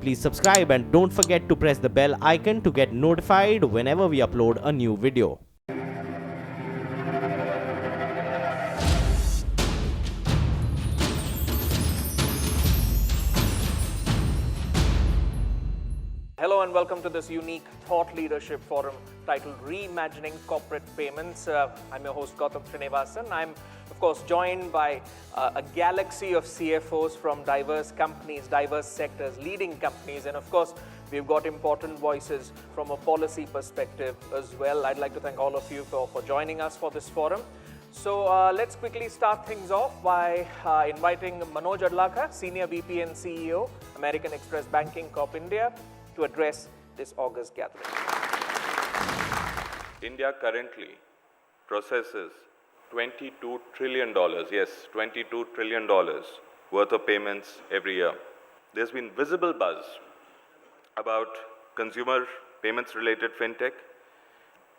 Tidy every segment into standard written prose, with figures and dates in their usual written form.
Please subscribe and don't forget to press the bell icon to get notified whenever we upload a new video. Hello and welcome to this unique thought leadership forum titled Reimagining Corporate Payments. I'm your host Gautam Srinivasan. I'm of course joined by a galaxy of CFOs from diverse companies, diverse sectors, leading companies, and of course we've got important voices from a policy perspective as well. I'd like to thank all of you for joining us for this forum. So let's quickly start things off by inviting Manoj Adlakar, Senior VP and CEO, American Express Banking Corp India, to address this August gathering. India currently processes $22 trillion, yes, $22 trillion worth of payments every year. There's been visible buzz about consumer payments related fintech,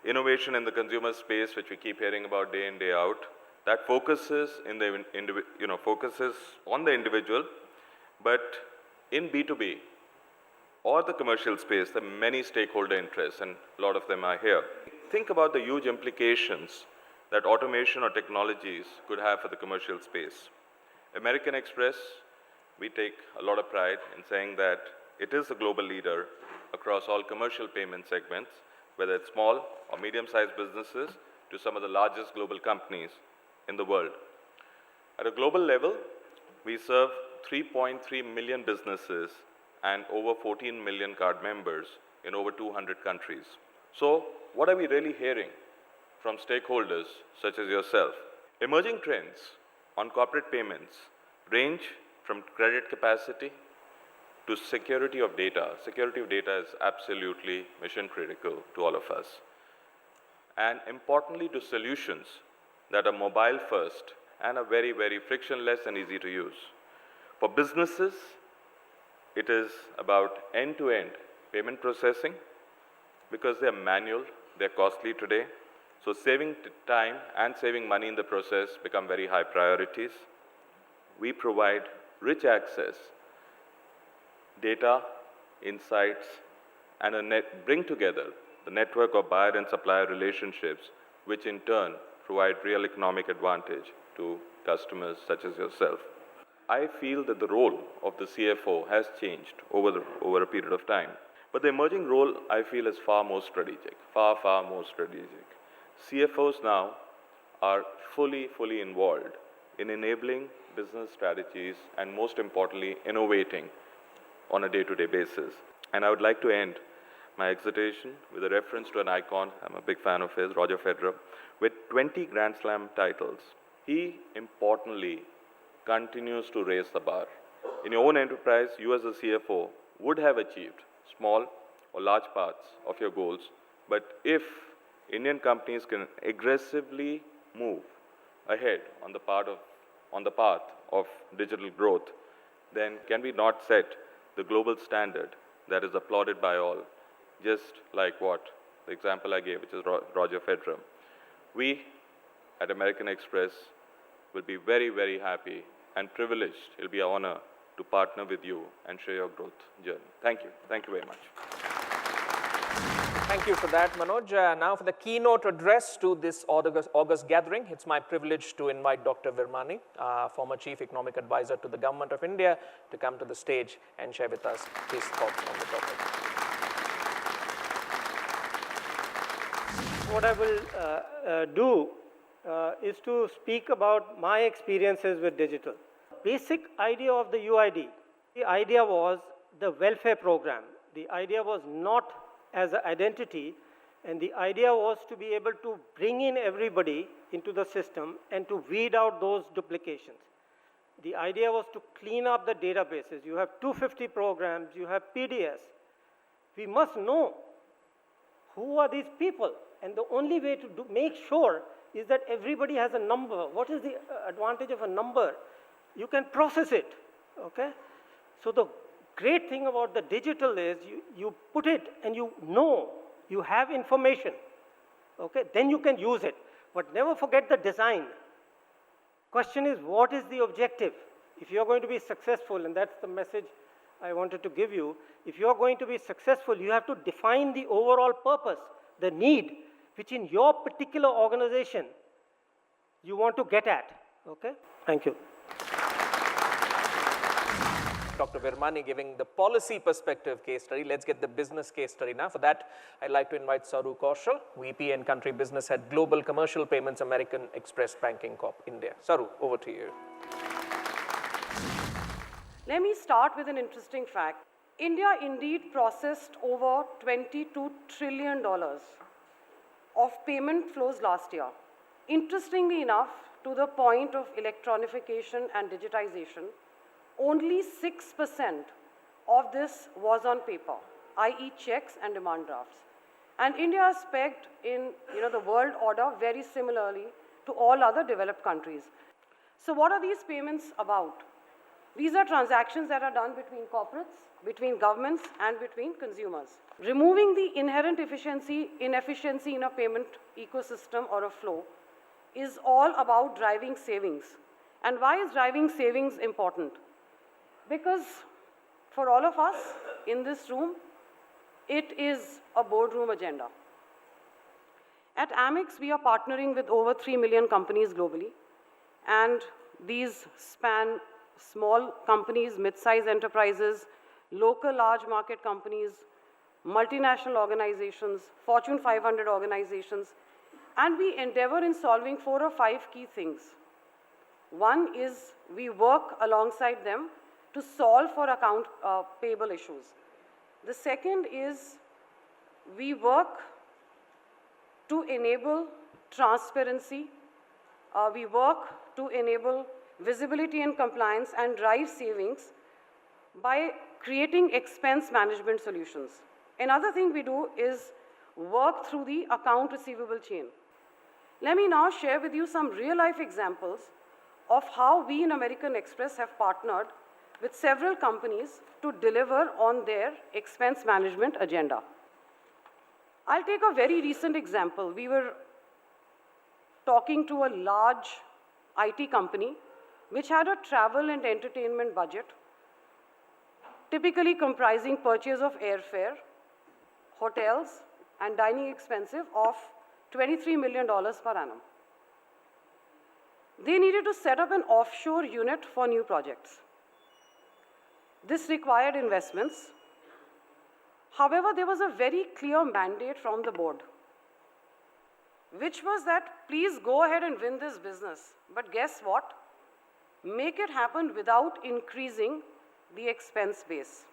innovation in the consumer space, which we keep hearing about day in, day out, that focuses focuses on the individual, but in B2B, or the commercial space, there are many stakeholder interests, and a lot of them are here. Think about the huge implications that automation or technologies could have for the commercial space. American Express, we take a lot of pride in saying that it is a global leader across all commercial payment segments, whether it's small or medium-sized businesses to some of the largest global companies in the world. At a global level, we serve 3.3 million businesses and over 14 million card members in over 200 countries. So, what are we really hearing from stakeholders such as yourself? Emerging trends on corporate payments range from credit capacity to security of data. Security of data is absolutely mission critical to all of us. And importantly, to solutions that are mobile first and are very, very frictionless and easy to use. For businesses, it is about end-to-end payment processing because they're manual, they're costly today. So saving time and saving money in the process become very high priorities. We provide rich access, data, insights, and bring together the network of buyer and supplier relationships, which in turn provide real economic advantage to customers such as yourself. I feel that the role of the CFO has changed over a period of time. But the emerging role, I feel, is far more strategic, far more strategic. CFOs now are fully involved in enabling business strategies and, most importantly, innovating on a day-to-day basis. And I would like to end my exhortation with a reference to an icon, I'm a big fan of his, Roger Federer, with 20 Grand Slam titles. He importantly continues to raise the bar. In your own enterprise, you as a CFO would have achieved small or large parts of your goals, but if Indian companies can aggressively move ahead on the path of digital growth, then can we not set the global standard that is applauded by all, just like what the example I gave, which is Roger Federer. We at American Express will be very happy and privileged. It'll be an honor to partner with you and share your growth journey. Thank you. Thank you very much. Thank you for that, Manoj. Now for the keynote address to this August gathering, it's my privilege to invite Dr. Virmani, former Chief Economic Advisor to the Government of India, to come to the stage and share with us his thoughts on the topic. What I will do is to speak about my experiences with digital. Basic idea of the UID, the idea was the welfare program. The idea was not as an identity, and the idea was to be able to bring in everybody into the system and to weed out those duplications. The idea was to clean up the databases. You have 250 programs, you have PDS. We must know who are these people, and the only way to make sure is that everybody has a number. What is the advantage of a number? You can process it, okay? So the great thing about the digital is you put it and you know, you have information, okay? Then you can use it. But never forget the design. Question is, what is the objective? If you're going to be successful, and that's the message I wanted to give you. If you are going to be successful, you have to define the overall purpose, the need, which in your particular organization you want to get at. Okay? Thank you. Dr. Virmani giving the policy perspective case study. Let's get the business case study now. For that, I'd like to invite Saru Kaushal, VP and Country Business Head, Global Commercial Payments, American Express Banking Corp, India. Saru, over to you. Let me start with an interesting fact. India indeed processed over $22 trillion of payment flows last year. Interestingly enough, to the point of electronification and digitization, only 6% of this was on paper, i.e. checks and demand drafts. And India is pegged in the world order very similarly to all other developed countries. So what are these payments about? These are transactions that are done between corporates, between governments, and between consumers. Removing the inherent inefficiency in a payment ecosystem or a flow is all about driving savings. And why is driving savings important? Because for all of us in this room, it is a boardroom agenda. At Amex, we are partnering with over 3 million companies globally, and these span small companies, mid-sized enterprises, local large market companies, multinational organizations, Fortune 500 organizations, and we endeavor in solving 4 or 5 key things. One is we work alongside them to solve for account payable issues. The second is we work to enable transparency. We work to enable visibility and compliance and drive savings by creating expense management solutions. Another thing we do is work through the account receivable chain. Let me now share with you some real-life examples of how we in American Express have partnered with several companies to deliver on their expense management agenda. I'll take a very recent example. We were talking to a large IT company which had a travel and entertainment budget, typically comprising purchase of airfare, hotels, and dining expenses of $23 million per annum. They needed to set up an offshore unit for new projects. This required investments. However, there was a very clear mandate from the board, which was that please go ahead and win this business. But guess what? Make it happen without increasing the expense base.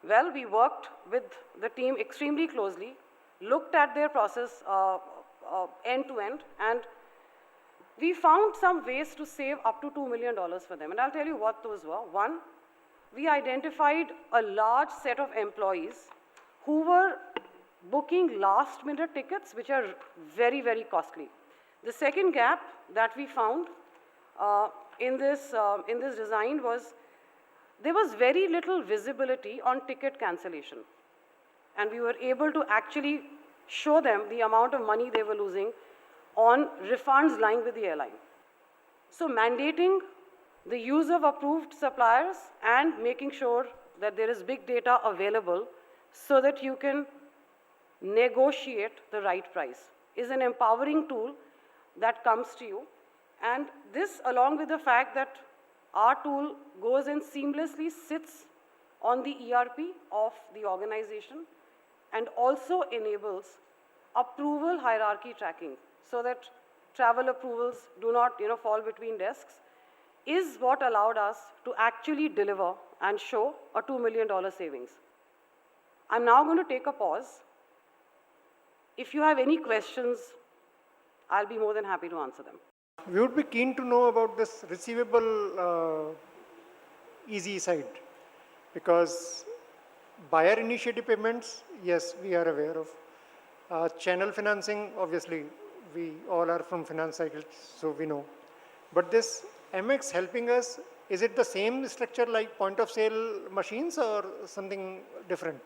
Well, we worked with the team extremely closely, looked at their process end to end, and we found some ways to save up to $2 million for them. And I'll tell you what those were. One, we identified a large set of employees who were booking last-minute tickets, which are very, very costly. The second gap that we found in this design was there was very little visibility on ticket cancellation. And we were able to actually show them the amount of money they were losing on refunds lying with the airline. So mandating the use of approved suppliers and making sure that there is big data available so that you can negotiate the right price is an empowering tool that comes to you. And this, along with the fact that our tool goes and seamlessly sits on the ERP of the organization and also enables approval hierarchy tracking so that travel approvals do not fall between desks, is what allowed us to actually deliver and show a $2 million savings. I'm now going to take a pause. If you have any questions, I'll be more than happy to answer them. We would be keen to know about this receivable easy side, because buyer initiative payments, yes, we are aware of. Channel financing, obviously, we all are from finance cycles, so we know. But this Amex helping us, is it the same structure like point of sale machines or something different?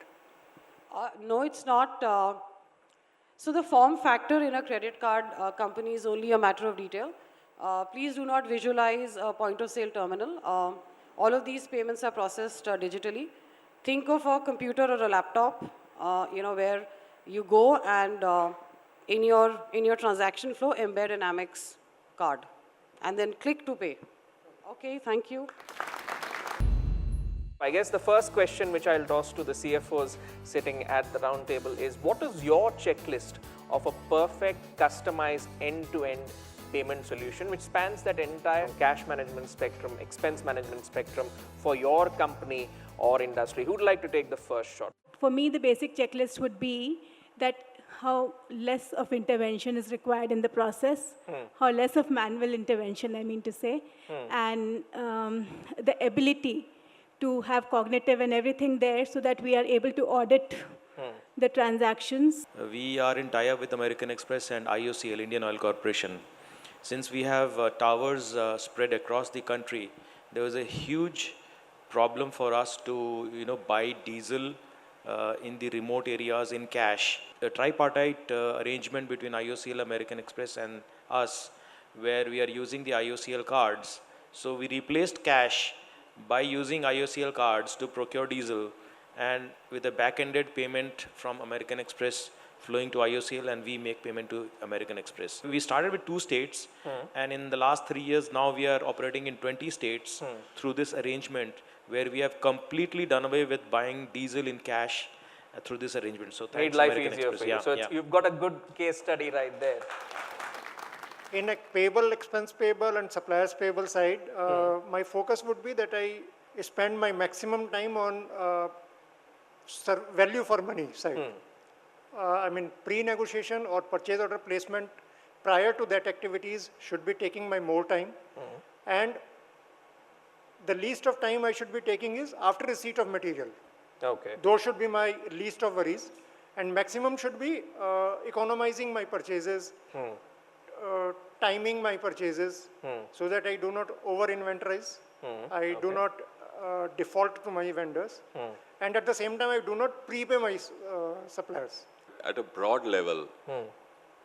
No, it's not. So the form factor in a credit card company is only a matter of detail. Please do not visualize a point of sale terminal. All of these payments are processed digitally. Think of a computer or a laptop, where you go and in your transaction flow, embed an Amex card, and then click to pay. Okay, thank you. I guess the first question which I'll toss to the CFOs sitting at the round table is, what is your checklist of a perfect customized end-to-end payment solution which spans that entire cash management spectrum, expense management spectrum for your company or industry? Who'd like to take the first shot? For me, the basic checklist would be that how less of intervention is required in the process, how less of manual intervention, I mean to say, and the ability to have cognitive and everything there so that we are able to audit the transactions. We are in tie-up with American Express and IOCL, Indian Oil Corporation. Since we have towers spread across the country, there was a huge problem for us to buy diesel in the remote areas in cash. A tripartite arrangement between IOCL, American Express and us, where we are using the IOCL cards. So we replaced cash by using IOCL cards to procure diesel, and with a back-ended payment from American Express flowing to IOCL, and we make payment to American Express. We started with 2 states, and in the last 3 years now we are operating in 20 states through this arrangement, where we have completely done away with buying diesel in cash through this arrangement. So thanks, Made life American easier Express. for you. Yeah, So you've got a good case study right there. In a payable, expense payable and suppliers payable side, my focus would be that I spend my maximum time on value for money side. I mean, pre-negotiation or purchase order placement prior to that activities should be taking my more time. And the least of time I should be taking is after receipt of material. Okay. Those should be my least of worries. And maximum should be economizing my purchases, timing my purchases so that I do not over-inventorize. I do not default to my vendors. And at the same time, I do not prepay my suppliers. At a broad level,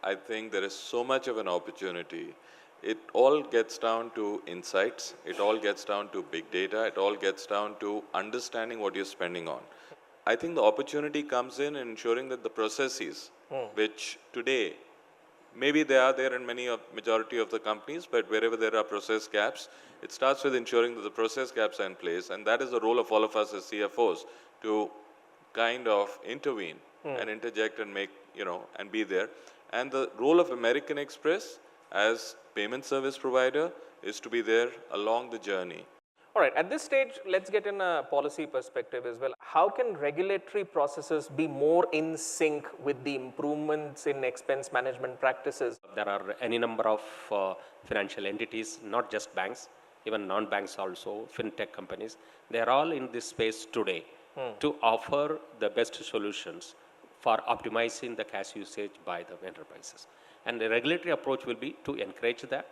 I think there is so much of an opportunity. It all gets down to insights. It all gets down to big data. It all gets down to understanding what you're spending on. I think the opportunity comes in ensuring that the processes, which today, maybe they are there in majority of the companies, but wherever there are process gaps, it starts with ensuring that the process gaps are in place, and that is the role of all of us as CFOs to kind of intervene and interject and make, and be there. And the role of American Express as payment service provider is to be there along the journey. All right, at this stage, let's get in a policy perspective as well. How can regulatory processes be more in sync with the improvements in expense management practices? There are any number of financial entities, not just banks, even non-banks also, fintech companies. They are all in this space today to offer the best solutions for optimizing the cash usage by the enterprises. And the regulatory approach will be to encourage that.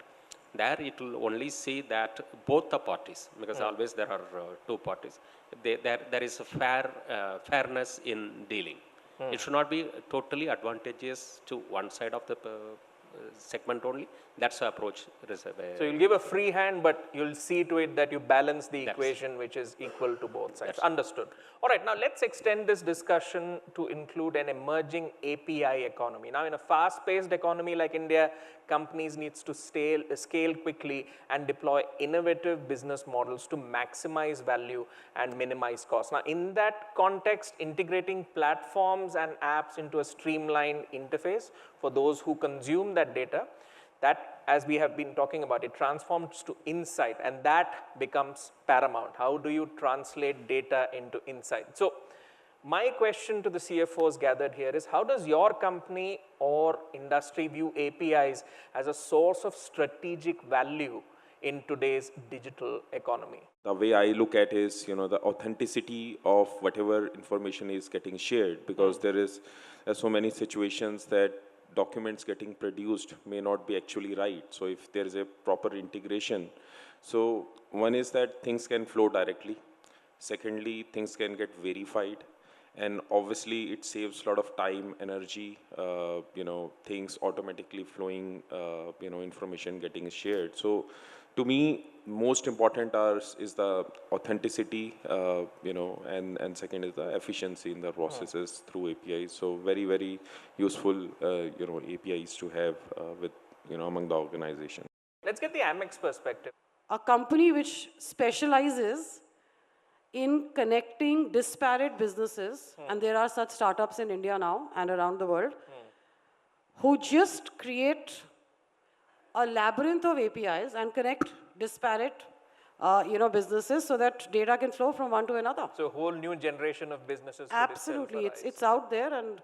There it will only see that both the parties, because always there are 2 parties, there is a fairness in dealing. It should not be totally advantageous to one side of the segment only. That's the approach. So you'll give a free hand, but you'll see to it that you balance the equation which is equal to both sides. Understood. All right, now let's extend this discussion to include an emerging API economy. Now, in a fast-paced economy like India, companies needs to scale quickly and deploy innovative business models to maximize value and minimize costs. Now, in that context, integrating platforms and apps into a streamlined interface for those who consume that data, that, as we have been talking about, it transforms to insight, and that becomes paramount. How do you translate data into insight? So my question to the CFOs gathered here is, how does your company or industry view APIs as a source of strategic value in today's digital economy? The way I look at is, the authenticity of whatever information is getting shared, because there's so many situations that documents getting produced may not be actually right. So if there is a proper integration, so one is that things can flow directly. Secondly, things can get verified. And obviously it saves a lot of time, energy, things automatically flowing, information getting shared. So to me, most important is the authenticity, and second is the efficiency in the processes through APIs. So very, very useful, APIs to have with, among the organization. Let's get the Amex perspective. A company which specializes in connecting disparate businesses, and there are such startups in India now and around the world, who just create a labyrinth of APIs and connect disparate businesses so that data can flow from one to another. So a whole new generation of businesses. Absolutely, it's out there, and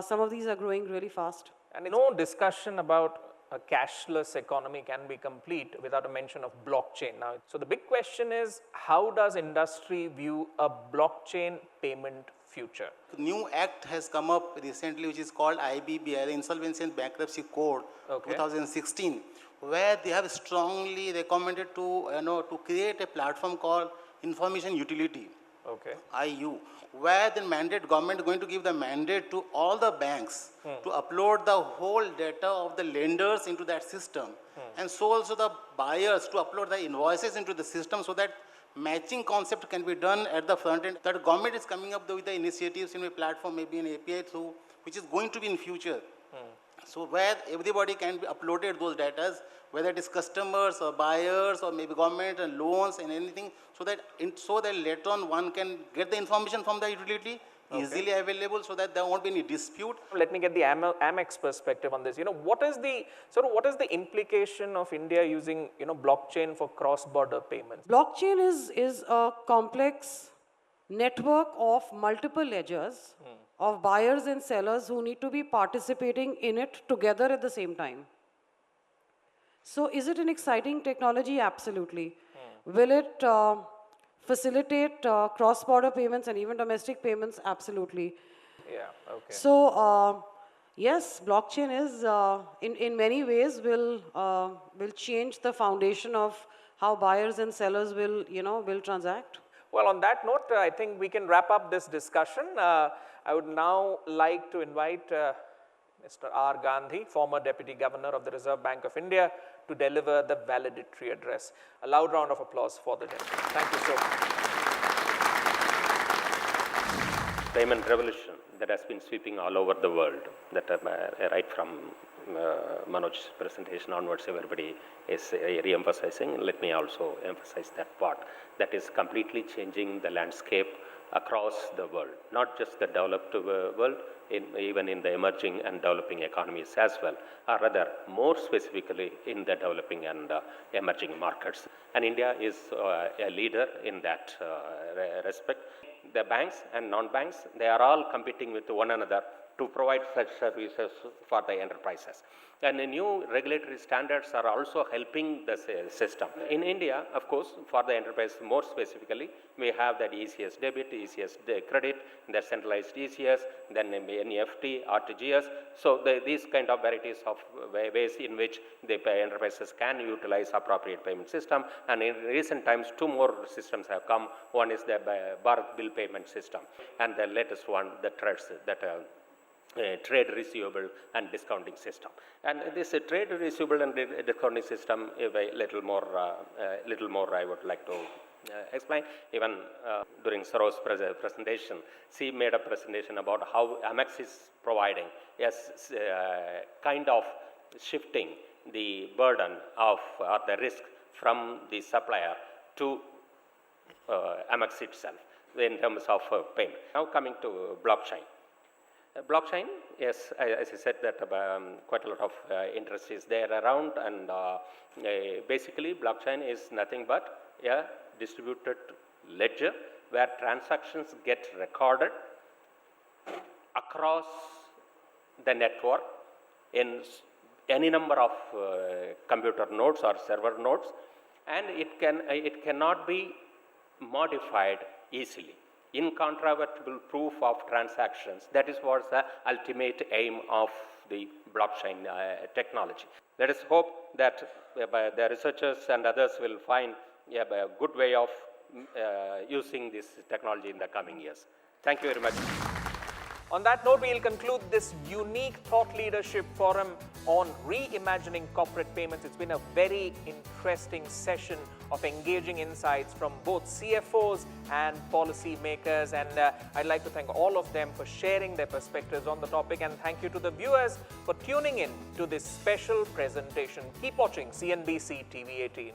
some of these are growing really fast. And no discussion about a cashless economy can be complete without a mention of blockchain. Now, so the big question is, how does industry view a blockchain payment future? The new act has come up recently, which is called IBBI, the Insolvency and Bankruptcy Code, 2016, where they have strongly recommended to create a platform called Information Utility, IU, where the government is going to give the mandate to all the banks to upload the whole data of the lenders into that system, and so also the buyers to upload the invoices into the system, so that matching concept can be done at the front end. That government is coming up with the initiatives in a platform, maybe an API through, which is going to be in future. So where everybody can be uploaded those data, whether it is customers or buyers or maybe government and loans and anything, so that later on one can get the information from the utility easily available, so that there won't be any dispute. Let me get the Amex perspective on this. What is the implication of India using blockchain for cross-border payments? Blockchain is a complex network of multiple ledgers of buyers and sellers who need to be participating in it together at the same time. So is it an exciting technology? Absolutely. Will it facilitate cross-border payments and even domestic payments? Absolutely. Yeah, okay. So yes, blockchain is in many ways will change the foundation of how buyers and sellers will transact. Well, on that note, I think we can wrap up this discussion. I would now like to invite Mr. R. Gandhi, former Deputy Governor of the Reserve Bank of India, to deliver the valedictory address. A loud round of applause for the gentleman. Thank you so much. Payment revolution that has been sweeping all over the world, that right from Manoj's presentation onwards, everybody is re-emphasizing. Let me also emphasize that part. That is completely changing the landscape across the world, not just the developed world, even in the emerging and developing economies as well, or rather more specifically in the developing and emerging markets. And India is a leader in that respect. The banks and non-banks, they are all competing with one another to provide such services for the enterprises. And the new regulatory standards are also helping the system. In India, of course, for the enterprise more specifically, we have that ECS debit, ECS credit, the centralized ECS, then NEFT, RTGS. So these kind of varieties of ways in which the enterprises can utilize appropriate payment system. And in recent times, two more systems have come. One is the Bharat bill payment system, and the latest one, the trade receivable and discounting system. And this trade receivable and discounting system, a little more I would like to explain. Even during Saro's presentation, she made a presentation about how Amex is providing, kind of shifting the burden of or the risk from the supplier to Amex itself in terms of payment. Now coming to blockchain. Blockchain, yes, as I said, that quite a lot of interest is there around, and basically blockchain is nothing but a distributed ledger where transactions get recorded across the network in any number of computer nodes or server nodes, and it cannot be modified easily. Incontrovertible proof of transactions. That is what's the ultimate aim of the blockchain technology. Let us hope that the researchers and others will find a good way of using this technology in the coming years. Thank you very much. On that note, we'll conclude this unique thought leadership forum on reimagining corporate payments. It's been a very interesting session of engaging insights from both CFOs and policy makers. And I'd like to thank all of them for sharing their perspectives on the topic. And thank you to the viewers for tuning in to this special presentation. Keep watching CNBC TV18.